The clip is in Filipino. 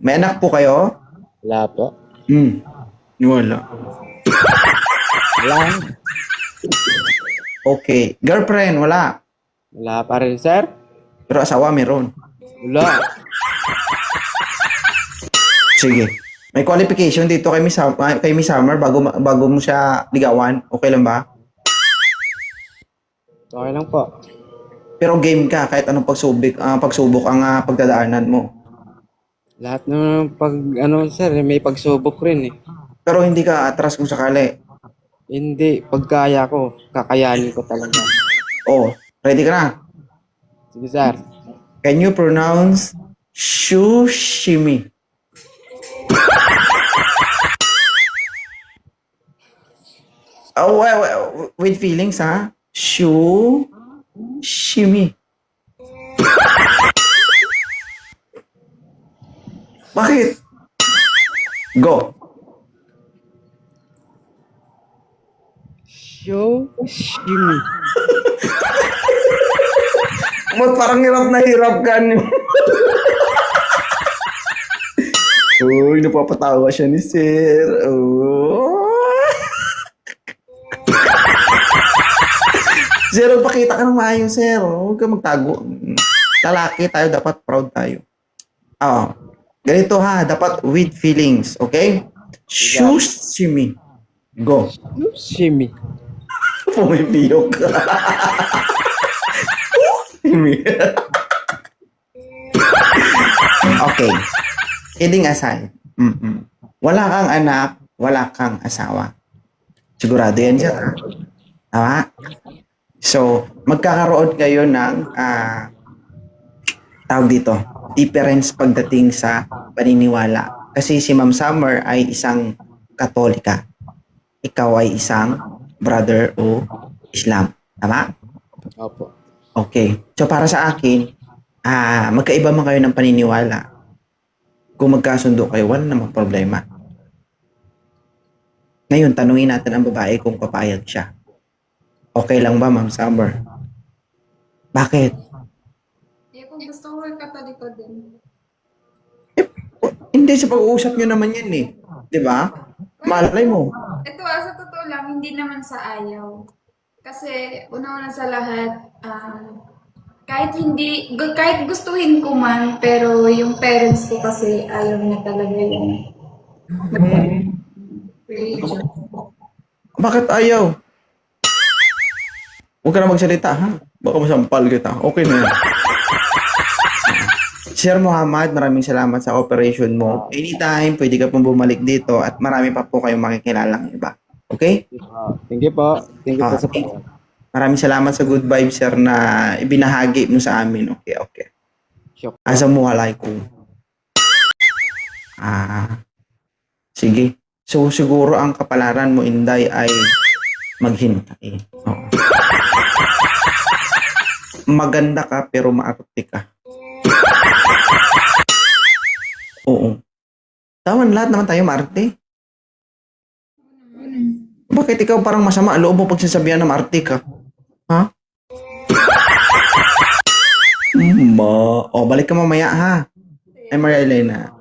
May anak po kayo? Wala po. Wala. Wala. Okay. Girlfriend, wala. Wala pa rin, sir. Pero asawa, meron. Wala. Sige. May qualification dito kay Miss Summer bago mo siya ligawan. Okay lang ba? Okay lang po. Pero game ka kahit anong pagsubok ang pagdadaanan mo. Lahat ng sir, may pagsubok rin eh. Pero hindi ka atras kung sakali. Hindi, pagkaya ko, kakayanin ko talaga. Oh, ready ka na? Sige, sir. Can you pronounce shushimi? Oh, with feelings, ha? Shushimi. Bakit? Go. Shimi. Ba't parang hirap na hirap ka niyo? Uy, napapatawa siya ni Sir. Oh. Sir, pakita ka ng maayos, Sir. Huwag ka magtago. Lalaki tayo, dapat proud tayo. Ganito ha, dapat with feelings, okay? Shushimi. Go. Shimi. Pumipiyok ka. Okay. Kidding aside. Wala kang anak, wala kang asawa. Sigurado yan dyan, ha? Tama? So, magkakaroon kayo ng tawag dito, difference pagdating sa paniniwala. Kasi si Ma'am Summer ay isang Katolika. Ikaw ay isang brother o Islam. Tama? Opo. Okay. So, para sa akin, magkaiba man kayo ng paniniwala. Kung magkasundo kayo, wala namang problema. Ngayon, tanungin natin ang babae kung papayag siya. Okay lang ba, Ma'am Summer? Bakit? Kung gusto ko, katoliko din. Hindi, sa pag-uusap nyo naman yan eh. Di ba? Malay mo. Ito sa totoo lang, hindi naman sa ayaw. Kasi, una-una sa lahat, kahit gustuhin ko man, pero yung parents ko kasi ayaw na talaga yung religion. Bakit ayaw? Huwag ka na magsalita, ha? Baka masampal kita. Okay na yan. Sir Muhammad, maraming salamat sa operation mo. Anytime, pwede ka pong bumalik dito at marami pa po kayong makikilalang iba. Okay? Thank you po. Thank you po sa Maraming salamat sa good vibes, sir, na ibinahagi mo sa amin. Okay, okay. Sure. Assalamualaikum. Sige. So, siguro ang kapalaran mo, Inday, ay maghintay. Oo. Maganda ka, pero maarte ka. Oo. Tama, lahat naman tayo maarte. Bakit ikaw parang masama ang loob mo pagsasabihan na maarte ka? Ha? Balik ka mamaya, ha? Ay, Maria Elena.